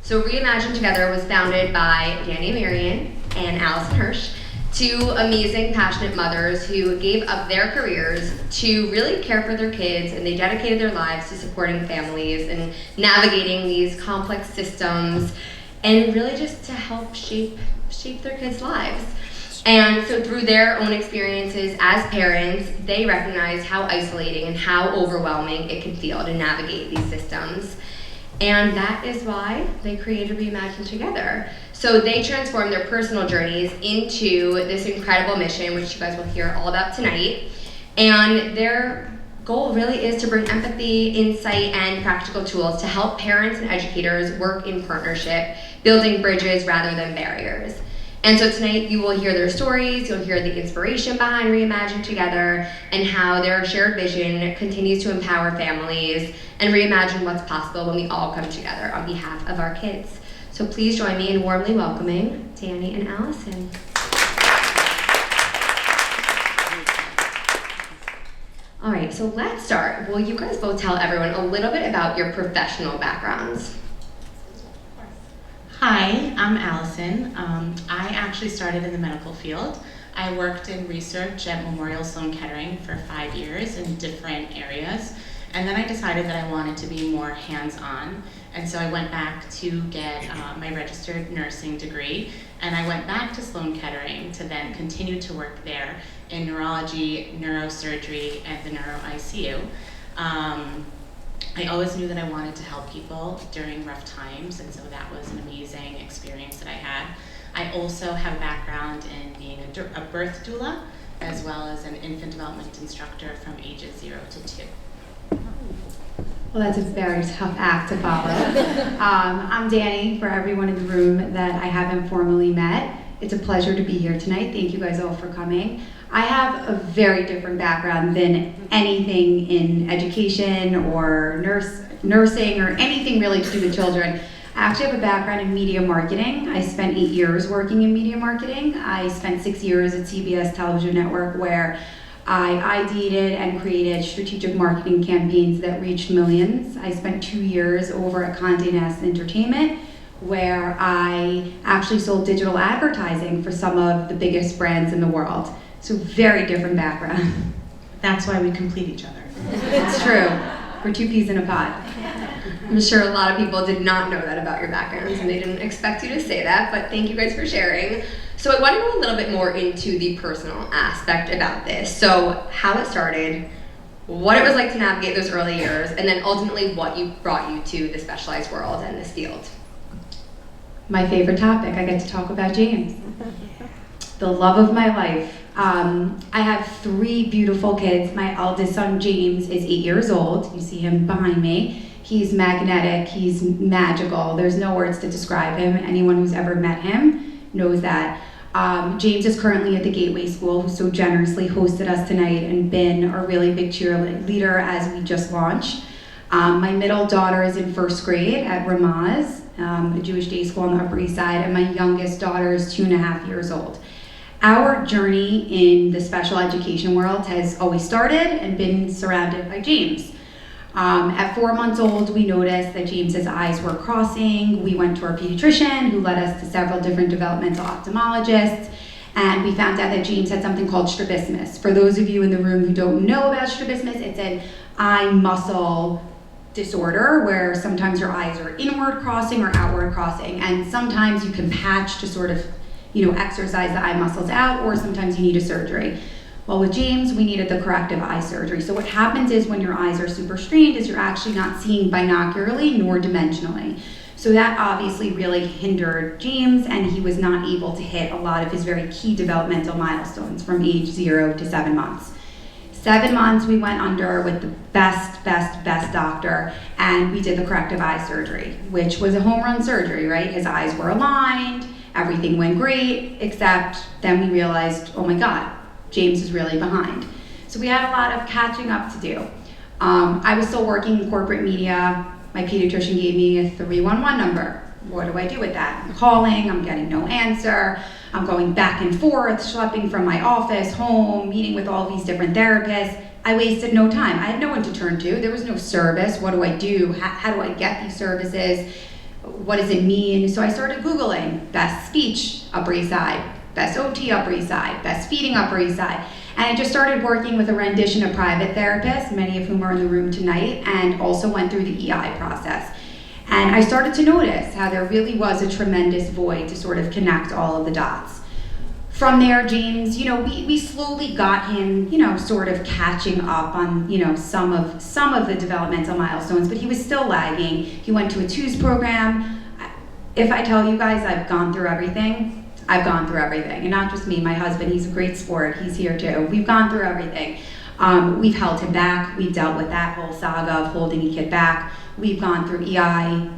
So Reimagine Together was founded by Dani, Amirian, and Allison, Hirsch, two amazing, passionate mothers who gave up their careers to really care for their kids, and they dedicated their lives to supporting families and navigating these complex systems, and really just to help shape their kids' lives. And so through their own experiences as parents, they recognize how isolating and how overwhelming it can feel to navigate these systems. And that is why they created Reimagine Together. So they transformed their personal journeys into this incredible mission, which you guys will hear all about tonight. And their goal really is to bring empathy, insight, and practical tools to help parents and educators work in partnership, building bridges rather than barriers. And so tonight you will hear their stories, you'll hear the inspiration behind Reimagine Together, and how their shared vision continues to empower families and reimagine what's possible when we all come together on behalf of our kids. So please join me in warmly welcoming Dani and Allison. All right, so let's start. Will you guys both tell everyone a little bit about your professional backgrounds? Hi, I'm Allison. I actually started in the medical field. I worked in research at Memorial Sloan Kettering for 5 years in different areas, and then I decided that I wanted to be more hands-on, and so I went back to get my registered nursing degree, and I went back to Sloan Kettering to then continue to work there in neurology, neurosurgery, and the neuro ICU. I always knew that I wanted to help people during rough times, and so that was an amazing experience that I had. I also have a background in being a birth doula, as well as an infant development instructor from ages 0 to 2. Well, that's a very tough act to follow. I'm Dani, for everyone in the room that I haven't formally met. It's a pleasure to be here tonight. Thank you guys all for coming. I have a very different background than anything in education or nursing or anything really to do with children. I actually have a background in media marketing. I spent 8 years working in media marketing. I spent 6 years at CBS Television Network, where I ideated and created strategic marketing campaigns that reached millions. I spent 2 years over at Condé Nast Entertainment, where I actually sold digital advertising for some of the biggest brands in the world. So very different background. That's why we complete each other. It's true. We're two peas in a pod. I'm sure a lot of people did not know that about your backgrounds, and they didn't expect you to say that, but thank you guys for sharing. So I want to go a little bit more into the personal aspect about this. So how it started, what it was like to navigate those early years, and then ultimately what brought you to the specialized world and this field. My favorite topic, I get to talk about James. The love of my life. I have 3 beautiful kids. My eldest son, James, is 8 years old. You see him behind me. He's magnetic, he's magical. There's no words to describe him. Anyone who's ever met him knows that. James is currently at the Gateway School, who so generously hosted us tonight and been a really big cheerleader as we just launched. My middle daughter is in 1st grade at Ramaz, a Jewish day school on the Upper East Side, and my youngest daughter is 2.5 years old. Our journey in the special education world has always started and been surrounded by James. At 4 months old, we noticed that James's eyes were crossing. We went to our pediatrician, who led us to several different developmental ophthalmologists, and we found out that James had something called strabismus. For those of you in the room who don't know about strabismus, it's an eye muscle disorder where sometimes your eyes are inward crossing or outward crossing, and sometimes you can patch to sort of exercise the eye muscles out, or sometimes you need a surgery. Well, with James, we needed the corrective eye surgery. So what happens is when your eyes are super strained is you're actually not seeing binocularly nor dimensionally. So that obviously really hindered James, and he was not able to hit a lot of his very key developmental milestones from age 0 to 7 months. 7 months we went under with the best doctor, and we did the corrective eye surgery, which was a home run surgery, right? His eyes were aligned, everything went great, except then we realized, oh my God, James is really behind. So we had a lot of catching up to do. I was still working in corporate media. My pediatrician gave me a 311 number. What do I do with that? I'm calling, I'm getting no answer. I'm going back and forth, schlepping from my office, home, meeting with all these different therapists. I wasted no time. I had no one to turn to. There was no service. What do I do? How do I get these services? what does it mean? So I started Googling best speech Upper East Side, best OT Upper East Side, best feeding Upper East Side. And I just started working with a rendition of private therapists, many of whom are in the room tonight, and also went through the EI process. And I started to notice how there really was a tremendous void to sort of connect all of the dots. From there, James, we slowly got him, sort of catching up on, some of the developmental milestones, but he was still lagging. He went to a TWOS program. If I tell you guys I've gone through everything, I've gone through everything. And not just me, my husband, he's a great sport, he's here too. We've gone through everything. We've held him back. We've dealt with that whole saga of holding a kid back. We've gone through EI.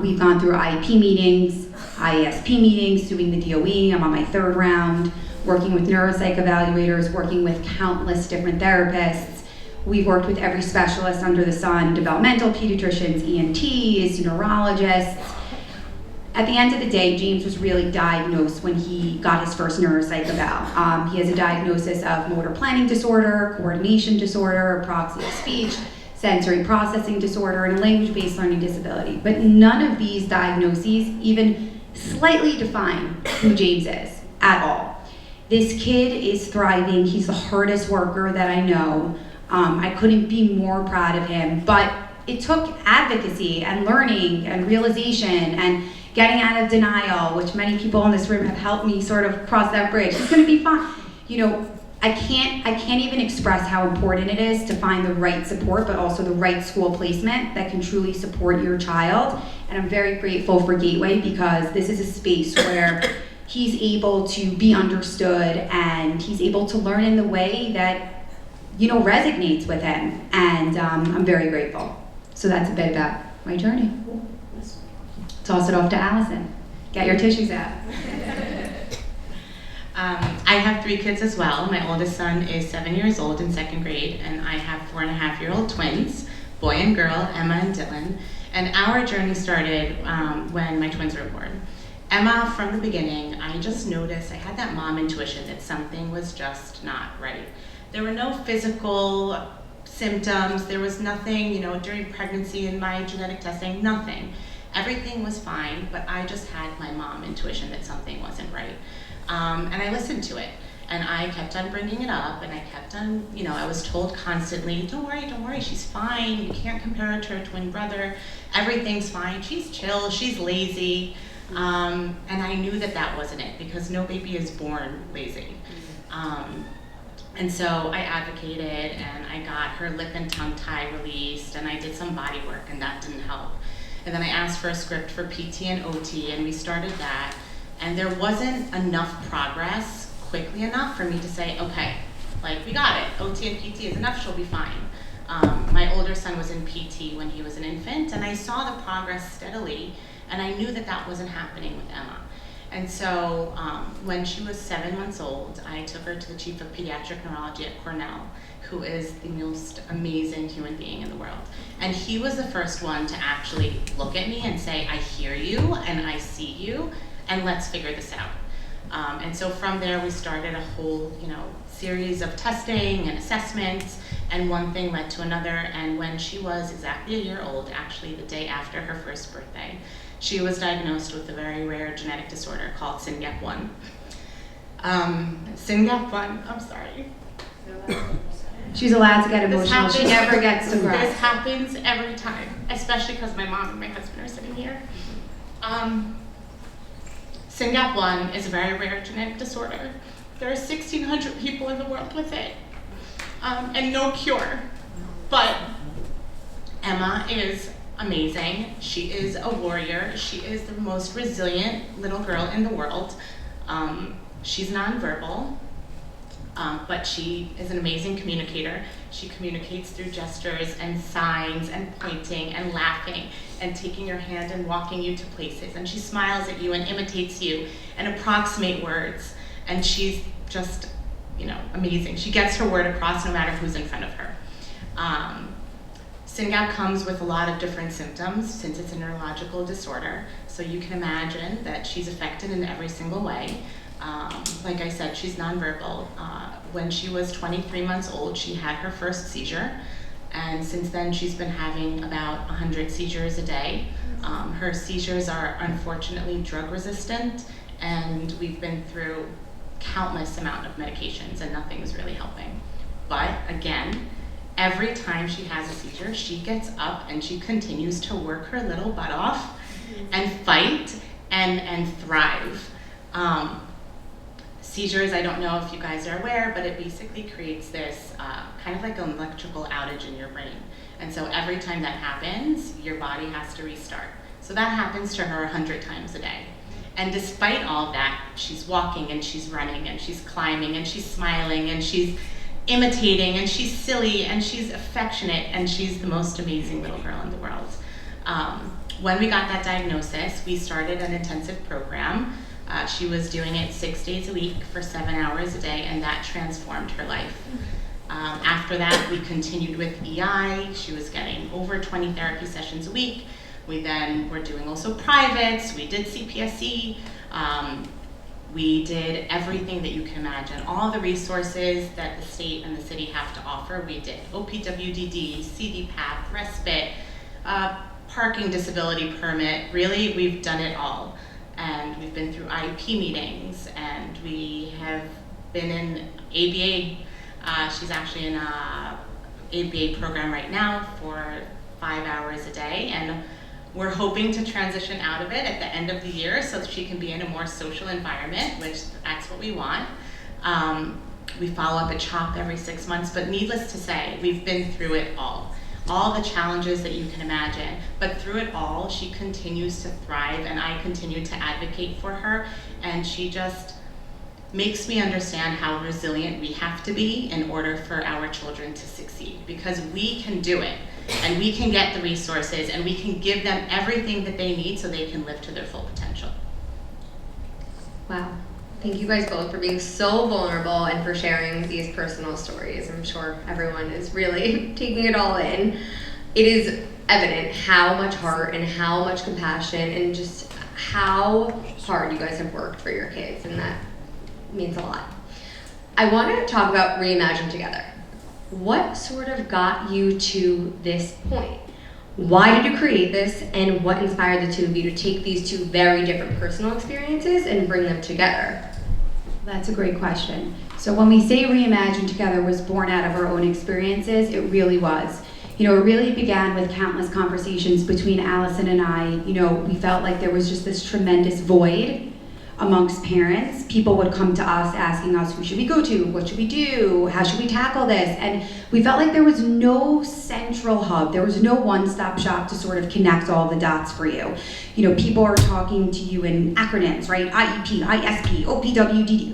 We've gone through IEP meetings, IESP meetings, doing the DOE. I'm on my 3rd round, working with neuropsych evaluators, working with countless different therapists. We've worked with every specialist under the sun, developmental pediatricians, ENTs, neurologists. At the end of the day, James was really diagnosed when he got his first neuropsych eval. He has a diagnosis of motor planning disorder, coordination disorder, aproxia speech, sensory processing disorder, and a language-based learning disability. But none of these diagnoses even slightly define who James is at all. This kid is thriving. He's the hardest worker that I know. I couldn't be more proud of him, but it took advocacy and learning and realization and getting out of denial, which many people in this room have helped me sort of cross that bridge. It's gonna be fine. I can't even express how important it is to find the right support, but also the right school placement that can truly support your child. And I'm very grateful for Gateway, because this is a space where he's able to be understood and he's able to learn in the way that, resonates with him. And I'm very grateful. So that's a bit about my journey. Toss it off to Allison. Get your tissues out. I have 3 kids as well. My oldest son is 7 years old in 2nd grade, and I have 4.5-year-old twins, boy and girl, Emma and Dylan. And our journey started when my twins were born. Emma, from the beginning, I just noticed, I had that mom intuition that something was just not right. There were no physical symptoms, there was nothing, during pregnancy and my genetic testing, nothing. Everything was fine, but I just had my mom intuition that something wasn't right. And I listened to it, and I kept on bringing it up, and I kept on, I was told constantly, don't worry, she's fine, you can't compare her to her twin brother, everything's fine, she's chill, she's lazy, and I knew that that wasn't it, because no baby is born lazy. And so I advocated, and I got her lip and tongue tie released, and I did some body work, and that didn't help. And then I asked for a script for PT and OT, and we started that. And there wasn't enough progress quickly enough for me to say, okay, we got it. OT and PT is enough, she'll be fine. My older son was in PT when he was an infant, and I saw the progress steadily, and I knew that that wasn't happening with Emma. And so when she was 7 months old, I took her to the chief of pediatric neurology at Cornell, who is the most amazing human being in the world. And he was the first one to actually look at me and say, I hear you and I see you, and let's figure this out. And so from there we started a whole series of testing and assessments, and one thing led to another. And when she was exactly a year old, actually the day after her first birthday, she was diagnosed with a very rare genetic disorder called SYNGAP1. SYNGAP1, I'm sorry. She's allowed to get emotional. She never gets to cry. This happens every time, especially because my mom and my husband are sitting here. SYNGAP1 is a very rare genetic disorder. There are 1,600 people in the world with it, and no cure. But Emma is amazing. She is a warrior. She is the most resilient little girl in the world. She's nonverbal, but she is an amazing communicator. She communicates through gestures and signs and pointing and laughing and taking your hand and walking you to places. And she smiles at you and imitates you and approximate words. And she's just, amazing. She gets her word across no matter who's in front of her. SYNGAP comes with a lot of different symptoms since it's a neurological disorder. So you can imagine that she's affected in every single way. Like I said, she's nonverbal. When she was 23 months old, she had her first seizure. And since then, she's been having about 100 seizures a day. Her seizures are unfortunately drug resistant, and we've been through countless amount of medications and nothing's really helping. But again, every time she has a seizure, she gets up and she continues to work her little butt off and fight and thrive. Seizures, I don't know if you guys are aware, but it basically creates this kind of like an electrical outage in your brain. And so every time that happens, your body has to restart. So that happens to her 100 times a day. And despite all of that, she's walking and she's running and she's climbing and she's smiling and she's imitating and she's silly and she's affectionate and she's the most amazing little girl in the world. When we got that diagnosis, we started an intensive program. She was doing it 6 days a week for 7 hours a day, and that transformed her life. After that, we continued with EI. She was getting over 20 therapy sessions a week. We then were doing also privates. We did CPSC. We did everything that you can imagine. All the resources that the state and the city have to offer, we did. OPWDD, CDPAP, respite, parking disability permit. Really, we've done it all. And we've been through IEP meetings, and we have been in ABA. She's actually in a ABA program right now for 5 hours a day, and we're hoping to transition out of it at the end of the year so that she can be in a more social environment, which that's what we want. We follow up at CHOP every 6 months, but needless to say, we've been through it all the challenges that you can imagine. But through it all, she continues to thrive, and I continue to advocate for her, and she just makes me understand how resilient we have to be in order for our children to succeed, because we can do it, and we can get the resources, and we can give them everything that they need so they can live to their full potential. Wow. Thank you guys both for being so vulnerable and for sharing these personal stories. I'm sure everyone is really taking it all in. It is evident how much heart and how much compassion and just how hard you guys have worked for your kids, and that means a lot. I want to talk about Reimagine Together. What sort of got you to this point? Why did you create this, and what inspired the two of you to take these two very different personal experiences and bring them together? That's a great question. So when we say Reimagine Together was born out of our own experiences, it really was. It really began with countless conversations between Allison and I. We felt like there was just this tremendous void amongst parents. People would come to us asking us, who should we go to? What should we do? How should we tackle this? And we felt like there was no central hub. There was no one-stop shop to sort of connect all the dots for you. People are talking to you in acronyms, right? IEP, ISP, OPWDD.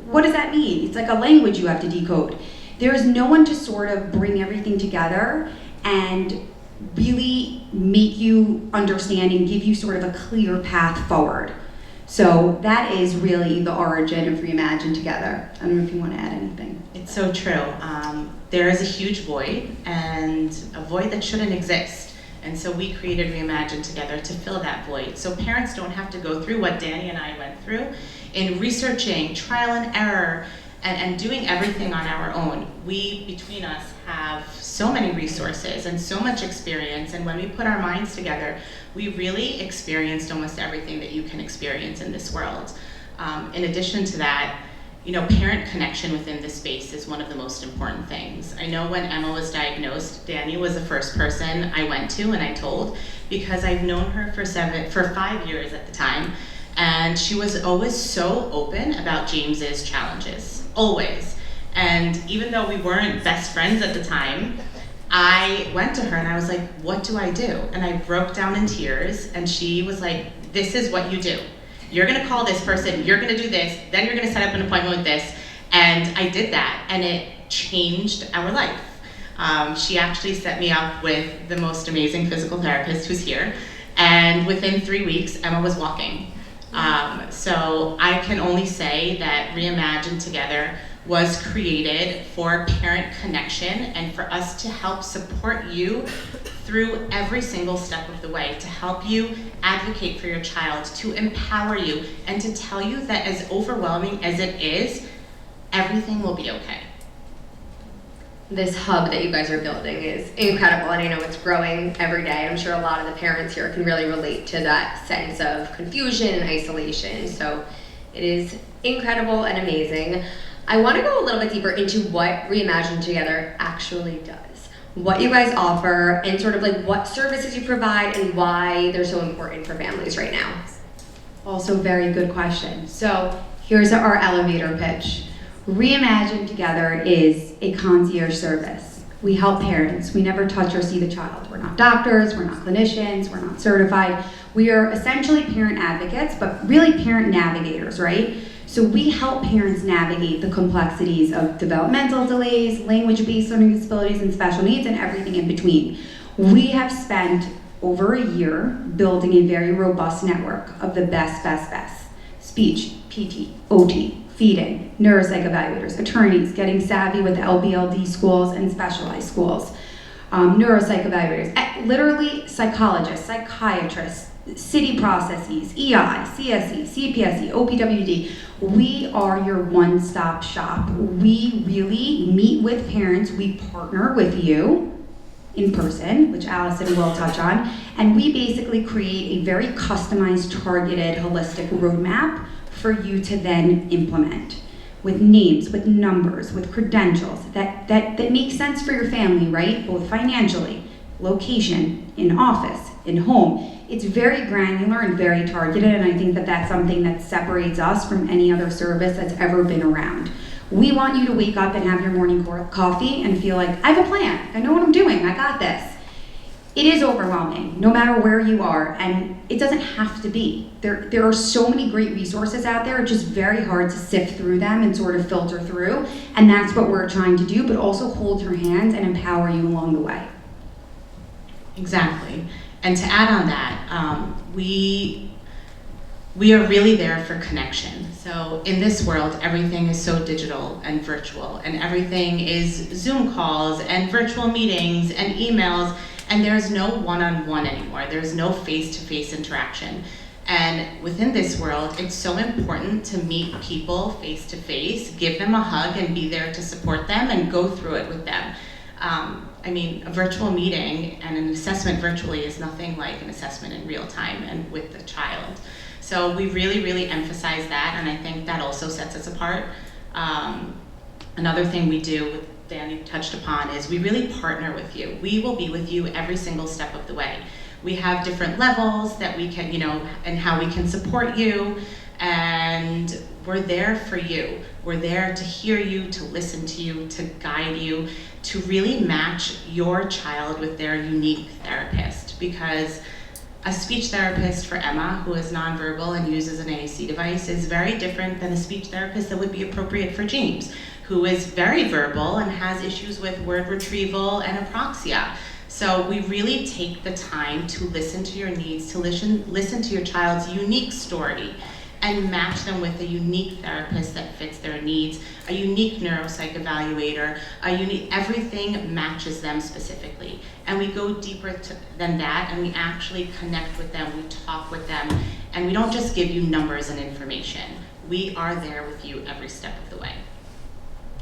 What does that mean? It's like a language you have to decode. There is no one to sort of bring everything together and really make you understand and give you sort of a clear path forward. So that is really the origin of Reimagine Together. I don't know if you want to add anything. It's so true. There is a huge void, and a void that shouldn't exist. And so we created Reimagine Together to fill that void. So parents don't have to go through what Dani and I went through in researching, trial and error, and doing everything on our own. We, between us, have so many resources and so much experience, and when we put our minds together, we really experienced almost everything that you can experience in this world. In addition to that, parent connection within this space is one of the most important things. I know when Emma was diagnosed, Dani was the first person I went to and I told, because I've known her for 5 years at the time, and she was always so open about James's challenges, always. And even though we weren't best friends at the time, I went to her and I was like, what do I do? And I broke down in tears, and she was like, this is what you do. You're gonna call this person, you're gonna do this, then you're gonna set up an appointment with this. And I did that, and it changed our life. She actually set me up with the most amazing physical therapist who's here, and within 3 weeks, Emma was walking. So I can only say that Reimagine Together was created for parent connection and for us to help support you through every single step of the way, to help you advocate for your child, to empower you, and to tell you that as overwhelming as it is, everything will be okay. This hub that you guys are building is incredible, and I know it's growing every day. I'm sure a lot of the parents here can really relate to that sense of confusion and isolation. So it is incredible and amazing. I want to go a little bit deeper into what Reimagine Together actually does, what you guys offer, and sort of like what services you provide and why they're so important for families right now. Also, very good question. So here's our elevator pitch. Reimagine Together is a concierge service. We help parents. We never touch or see the child. We're not doctors, we're not clinicians, we're not certified. We are essentially parent advocates, but really parent navigators, right? So we help parents navigate the complexities of developmental delays, language-based learning disabilities, and special needs, and everything in between. We have spent over a year building a very robust network of the best. Speech, PT, OT, feeding, neuropsych evaluators, attorneys, getting savvy with LBLD schools and specialized schools, neuropsych evaluators, literally psychologists, psychiatrists, city processes, EI, CSE, CPSE, OPWD. We are your one-stop shop. We really meet with parents. We partner with you in person, which Allison will touch on, and we basically create a very customized, targeted, holistic roadmap for you to then implement with names, with numbers, with credentials that make sense for your family, right? Both financially, location, in office, in home. It's very granular and very targeted, and I think that that's something that separates us from any other service that's ever been around. We want you to wake up and have your morning coffee and feel like, I have a plan, I know what I'm doing, I got this. It is overwhelming, no matter where you are, and it doesn't have to be. There are so many great resources out there, it's just very hard to sift through them and sort of filter through, and that's what we're trying to do, but also hold your hands and empower you along the way. Exactly. And to add on that, we are really there for connection. So in this world, everything is so digital and virtual, and everything is Zoom calls and virtual meetings and emails, and there's no one-on-one anymore. There's no face-to-face interaction. And within this world, it's so important to meet people face-to-face, give them a hug and be there to support them and go through it with them. I mean, a virtual meeting and an assessment virtually is nothing like an assessment in real time and with the child. So we really, really emphasize that, and I think that also sets us apart. Another thing we do, Dani touched upon, is we really partner with you. We will be with you every single step of the way. We have different levels that we can, and how we can support you, and we're there for you. We're there to hear you, to listen to you, to guide you, to really match your child with their unique therapist, because a speech therapist for Emma, who is nonverbal and uses an AAC device, is very different than a speech therapist that would be appropriate for James, who is very verbal and has issues with word retrieval and apraxia. So we really take the time to listen to your needs, to listen to your child's unique story, and match them with a unique therapist that fits their needs, a unique neuropsych evaluator, everything matches them specifically. And we go deeper than that, and we actually connect with them, we talk with them, and we don't just give you numbers and information. We are there with you every step of the way.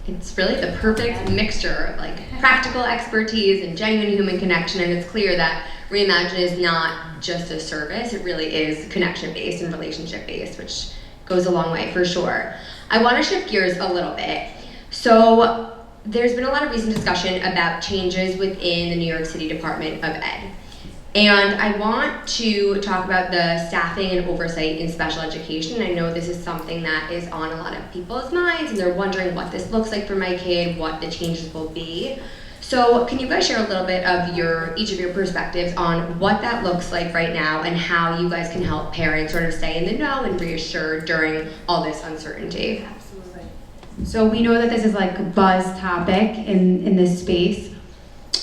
It's really the perfect mixture of like practical expertise and genuine human connection, and it's clear that Reimagine is not just a service, it really is connection-based and relationship-based, which goes a long way for sure. I want to shift gears a little bit. So there's been a lot of recent discussion about changes within the New York City Department of Ed. And I want to talk about the staffing and oversight in special education. I know this is something that is on a lot of people's minds, and they're wondering what this looks like for my kid, what the changes will be. So can you guys share a little bit of each of your perspectives on what that looks like right now and how you guys can help parents sort of stay in the know and reassured during all this uncertainty? Absolutely. So we know that this is like a buzz topic in this space.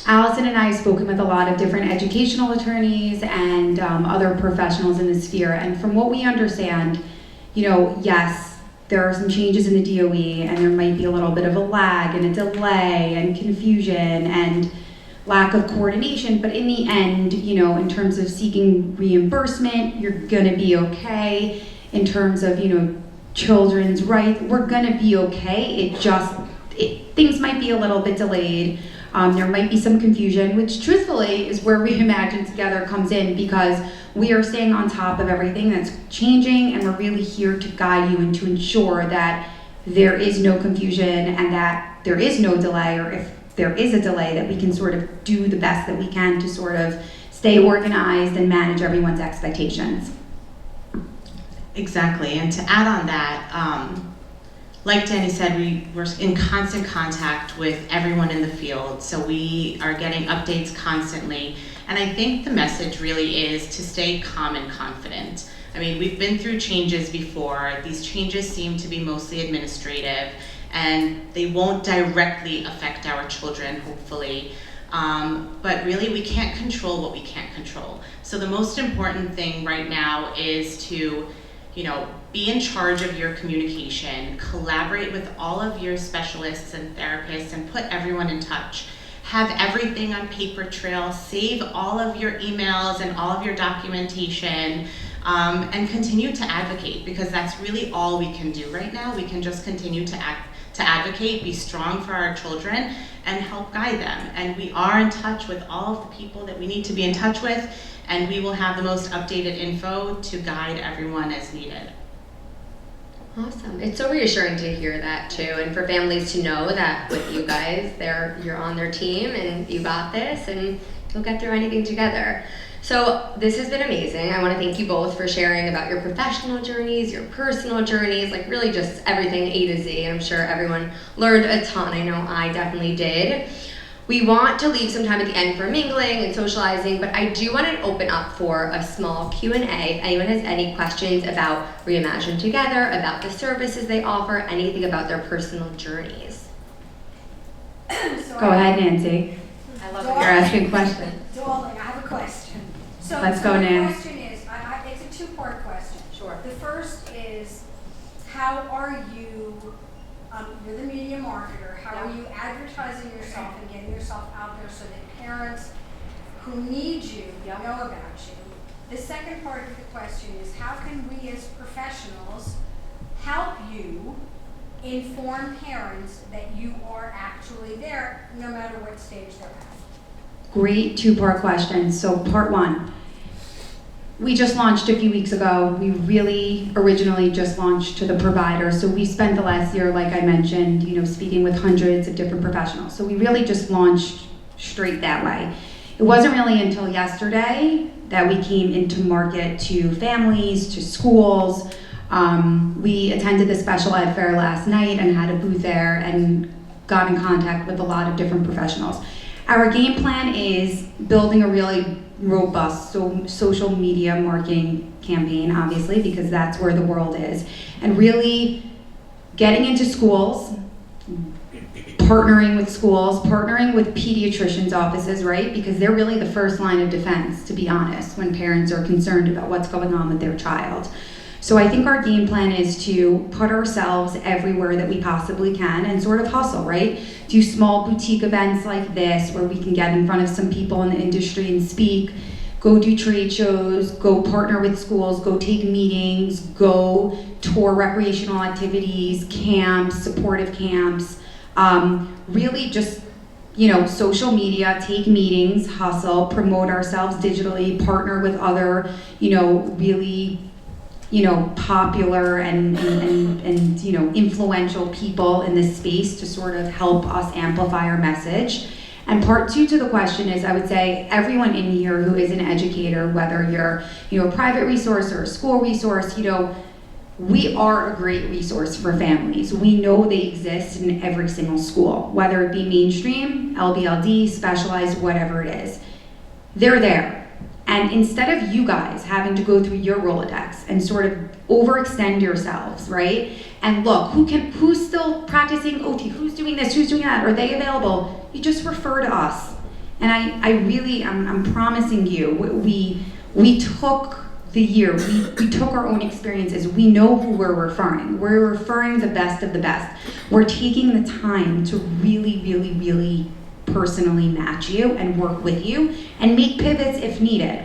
Allison and I have spoken with a lot of different educational attorneys and other professionals in the sphere, and from what we understand, yes, there are some changes in the DOE, and there might be a little bit of a lag and a delay and confusion and lack of coordination, but in the end, in terms of seeking reimbursement, you're gonna be okay. In terms of, children's rights, we're gonna be okay. things might be a little bit delayed. There might be some confusion, which truthfully is where Reimagine Together comes in, because we are staying on top of everything that's changing, and we're really here to guide you and to ensure that there is no confusion and that there is no delay, or if there is a delay, that we can sort of do the best that we can to sort of stay organized and manage everyone's expectations. Exactly, and to add on that, like Dani said, we're in constant contact with everyone in the field, so we are getting updates constantly. And I think the message really is to stay calm and confident. I mean, we've been through changes before. These changes seem to be mostly administrative, and they won't directly affect our children, hopefully. But really, we can't control what we can't control. So the most important thing right now is to, be in charge of your communication, collaborate with all of your specialists and therapists, and put everyone in touch. Have everything on paper trail, save all of your emails and all of your documentation, and continue to advocate, because that's really all we can do right now. We can just continue to advocate, be strong for our children, and help guide them. And we are in touch with all of the people that we need to be in touch with, and we will have the most updated info to guide everyone as needed. Awesome. It's so reassuring to hear that too, and for families to know that with you guys, you're on their team and you got this and you'll get through anything together. So this has been amazing. I want to thank you both for sharing about your professional journeys, your personal journeys, like really just everything A to Z. I'm sure everyone learned a ton. I know I definitely did. We want to leave some time at the end for mingling and socializing, but I do want to open up for a small Q&A. If anyone has any questions about Reimagine Together, about the services they offer, anything about their personal journeys. Go ahead, Nancy. I love You're asking questions. Darling, I have a question. So Let's go, my Nan. question is, it's a two-part question. Sure. The first is, how are you, you're the media marketer, how are you advertising yourself and getting yourself out there so that parents who need you know about you? The second part of the question is, how can we as professionals help you inform parents that you are actually there, no matter what stage they're at? Great two-part question. So part one, we just launched a few weeks ago. We really originally just launched to the provider. So we spent the last year, like I mentioned, speaking with hundreds of different professionals. So we really just launched straight that way. It wasn't really until yesterday that we came into market to families, to schools. We attended the special ed fair last night and had a booth there and got in contact with a lot of different professionals. Our game plan is building a really robust social media marketing campaign, obviously, because that's where the world is, and really getting into schools, partnering with schools, partnering with pediatricians' offices, right? Because they're really the first line of defense, to be honest, when parents are concerned about what's going on with their child. So I think our game plan is to put ourselves everywhere that we possibly can and sort of hustle, right? Do small boutique events like this where we can get in front of some people in the industry and speak, go do trade shows, go partner with schools, go take meetings, go tour recreational activities, camps, supportive camps, really just, social media, take meetings, hustle, promote ourselves digitally, partner with other, really popular and influential people in this space to sort of help us amplify our message. And part two to the question is, I would say everyone in here who is an educator, whether you're a private resource or a school resource, we are a great resource for families. We know they exist in every single school, whether it be mainstream, LBLD, specialized, whatever it is. They're there. And instead of you guys having to go through your Rolodex and sort of overextend yourselves, right? And look, who's still practicing OT? Who's doing this? Who's doing that? Are they available? You just refer to us. And I'm promising you, we took the year, we took our own experiences. We know who we're referring. We're referring the best of the best. We're taking the time to really, really, really personally match you and work with you and make pivots if needed.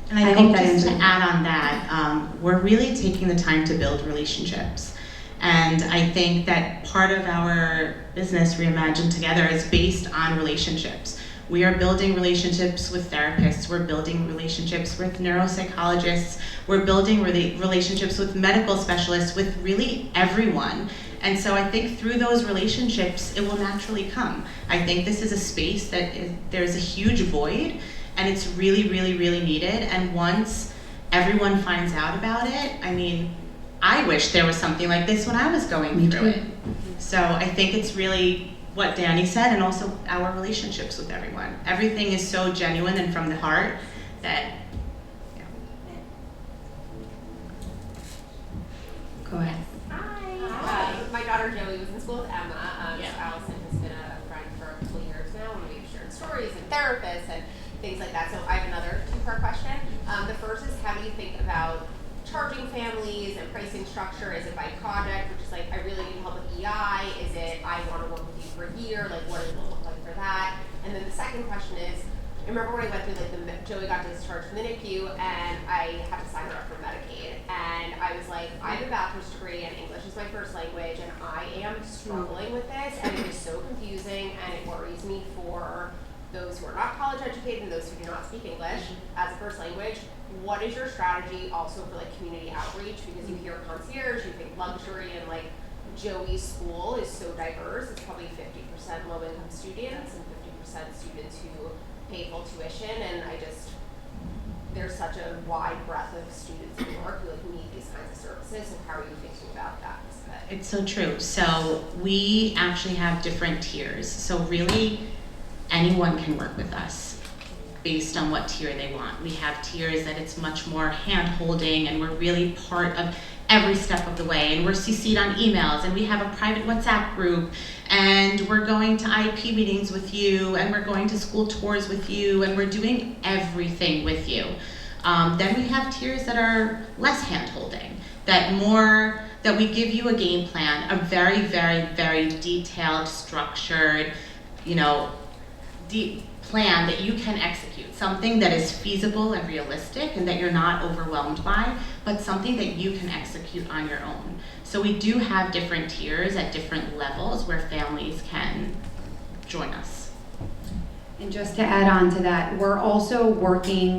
And I think just to add on that, we're really taking the time to build relationships. And I think that part of our business, Reimagine Together, is based on relationships. We are building relationships with therapists, we're building relationships with neuropsychologists, we're building relationships with medical specialists, with really everyone. And so I think through those relationships, it will naturally come. I think this is a space that there's a huge void, and it's really, really, really needed. And once everyone finds out about it, I mean, I wish there was something like this when I was going through it. So I think it's really what Dani said, and also our relationships with everyone. Everything is so genuine and from the heart that, yeah. Go ahead. Hi. My daughter Joey was in school with Emma. So Allison has been a friend for a couple years now, and we've shared stories and therapists and things like that. So I have another two-part question. The first is, how do you think about charging families and pricing structure? Is it by project, which is like, I really need help with EI? Is it, I want to work with you for a year? Like, what does it look like for that? And then the second question is, I remember when I went through, like, Joey got discharged from the NICU, and I had to sign her up for Medicaid. And I was like, I have a bachelor's degree, and English is my first language, and I am struggling with this, and it is so confusing, and it worries me for those who are not college educated and those who do not speak English as a first language. What is your strategy also for like community outreach? Because you hear concierge, you think luxury, and like Joey's school is so diverse. It's probably 50% low income students and 50% students who pay full tuition, and there's such a wide breadth of students in New York who like need these kinds of services. So how are you thinking about that? It's so true. So we actually have different tiers. So really, anyone can work with us based on what tier they want. We have tiers that it's much more hand-holding, and we're really part of every step of the way, and we're CC'd on emails, and we have a private WhatsApp group, and we're going to IEP meetings with you, and we're going to school tours with you, and we're doing everything with you. Then we have tiers that are less hand-holding, that we give you a game plan, a very, very, very detailed, structured, deep plan that you can execute, something that is feasible and realistic and that you're not overwhelmed by, but something that you can execute on your own. So we do have different tiers at different levels where families can join us. And just to add on to that, we're also working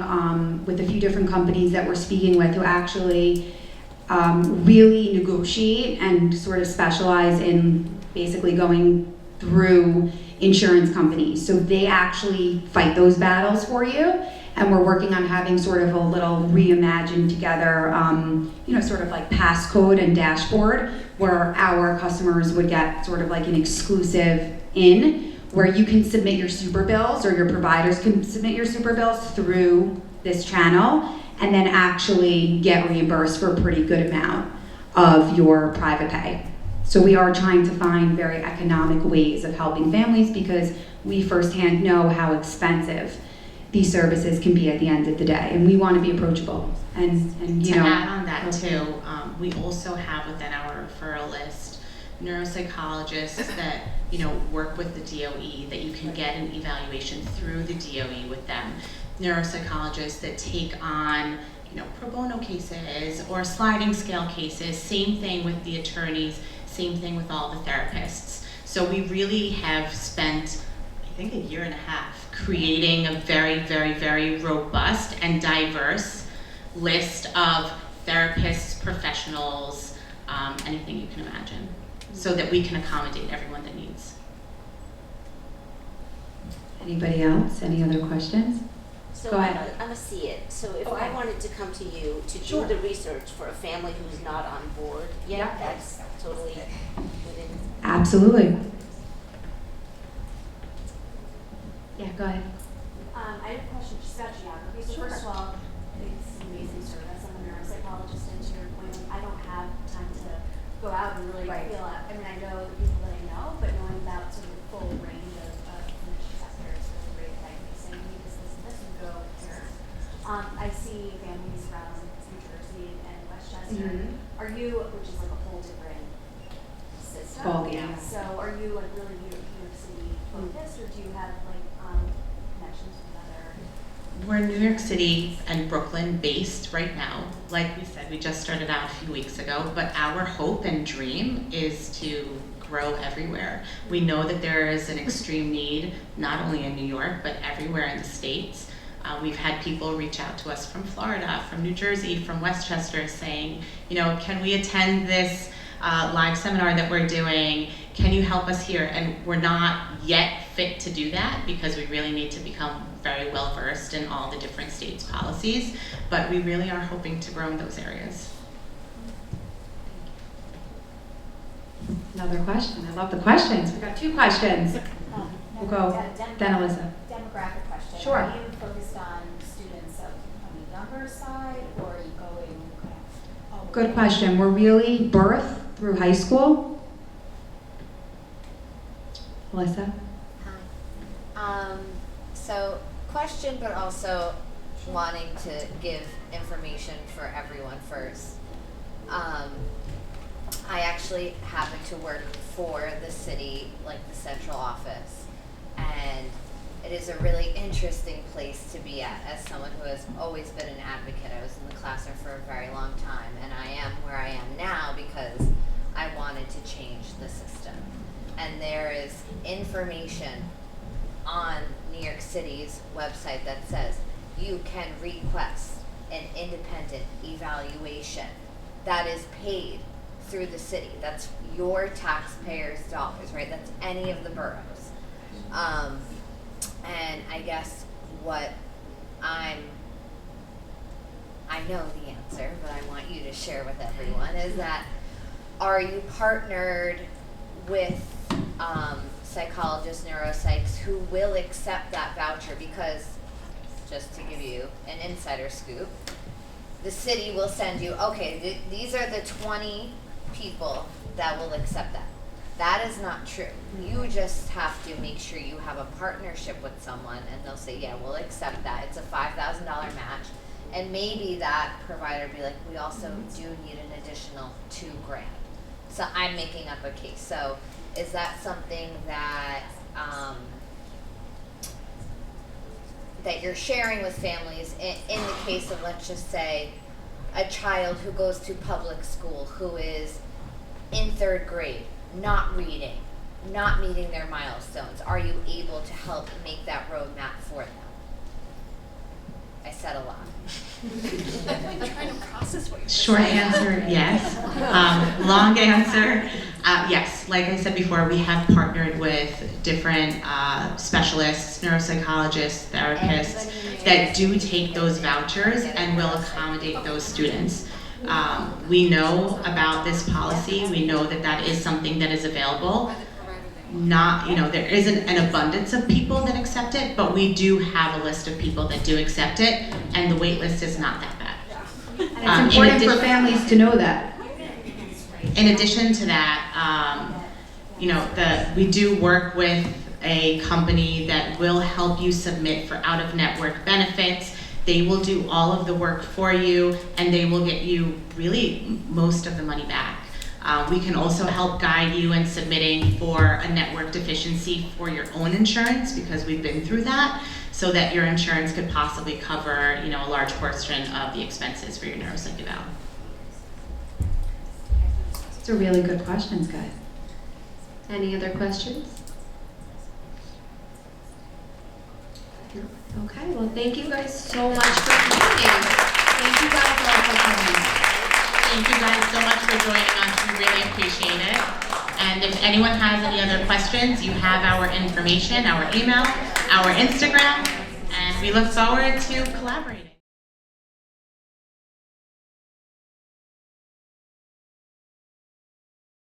with a few different companies that we're speaking with who actually really negotiate and sort of specialize in basically going through insurance companies. So they actually fight those battles for you, and we're working on having sort of a little Reimagine Together, sort of like passcode and dashboard where our customers would get sort of like an exclusive where you can submit your super bills, or your providers can submit your super bills through this channel, and then actually get reimbursed for a pretty good amount of your private pay. So we are trying to find very economic ways of helping families, because we firsthand know how expensive these services can be at the end of the day, and we want to be approachable. And to add on that too, we also have within our referral list neuropsychologists that work with the DOE, that you can get an evaluation through the DOE with them. Neuropsychologists that take on pro bono cases or sliding scale cases. Same thing with the attorneys. Same thing with all the therapists. So we really have spent, I think, a year and a half creating a very, very, very robust and diverse list of therapists, professionals, anything you can imagine, so that we can accommodate everyone that needs. Anybody else? Any other questions? So Go ahead. I'm a see it. So if Okay. I wanted to come to you to Sure. do the research for a family who's not on board yet, Yeah. that's totally within. Absolutely. Yeah, go ahead. I have a question just about geography. So Sure. first of all, it's an amazing service. I'm a neuropsychologist, and to your point, I don't have time to go out and really feel out. I mean, I know the people that I know, but knowing about sort of the full range of clinician sectors is really great. That you say, you need this, and go here. I see families around New Jersey and Westchester. Mhm. Are you, which is like a whole different system? Ballgame. So are you like really New York City focused, or do you have like connections with other We're New York City and Brooklyn based right now. Like we said, we just started out a few weeks ago, but our hope and dream is to grow everywhere. We know that there is an extreme need, not only in New York, but everywhere in the States. We've had people reach out to us from Florida, from New Jersey, from Westchester saying, you know, can we attend this live seminar that we're doing? Can you help us here? And we're not yet fit to do that because we really need to become very well versed in all the different states' policies, but we really are hoping to grow in those areas. Another question. I love the questions. We've got 2 questions. We'll go. Then Alyssa. Demographic question. Sure. Are you focused on students on the younger side, or are you going kind of all the Good way? question. We're really birth through high school. Alyssa? Hi. So question, but also wanting to give information for everyone first. I actually happen to work for the city, like the central office, and it is a really interesting place to be at as someone who has always been an advocate. I was in the classroom for a very long time, and I am where I am now because I wanted to change the system. And there is information on New York City's website that says you can request an independent evaluation that is paid through the city. That's your taxpayers' dollars, right? That's any of the boroughs. And I guess what I know the answer, but I want you to share with everyone, is that are you partnered with psychologists, neuropsychs who will accept that voucher? Because, just to give you an insider scoop, the city will send you, okay, these are the 20 people that will accept that. That is not true. You just have to make sure you have a partnership with someone and they'll say, yeah, we'll accept that. It's a $5,000 match. And maybe that provider be like, we also do need an additional $2,000. So I'm making up a case. So is that something that that you're sharing with families in the case of, let's just say, a child who goes to public school who is in 3rd grade, not reading, not meeting their milestones? Are you able to help make that roadmap for them? I said a lot. I'm trying to process what you're Short saying. answer, yes. Long answer, yes. Like I said before, we have partnered with different specialists, neuropsychologists, therapists that do take those vouchers and will accommodate those students. We know about this policy. We know that that is something that is available. Not, there isn't an abundance of people that accept it, but we do have a list of people that do accept it, and the wait list is not that bad. And it's important for families to know that. In addition to that, we do work with a company that will help you submit for out-of-network benefits. They will do all of the work for you, and they will get you really most of the money back. We can also help guide you in submitting for a network deficiency for your own insurance, because we've been through that, so that your insurance could possibly cover, a large portion of the expenses for your neuropsych eval. These are really good questions, guys. Any other questions? No? Okay, well, thank you guys so much for coming. Thank you guys all for coming. Thank you guys so much for joining us. We really appreciate it. And if anyone has any other questions, you have our information, our email, our Instagram, and we look forward to collaborating.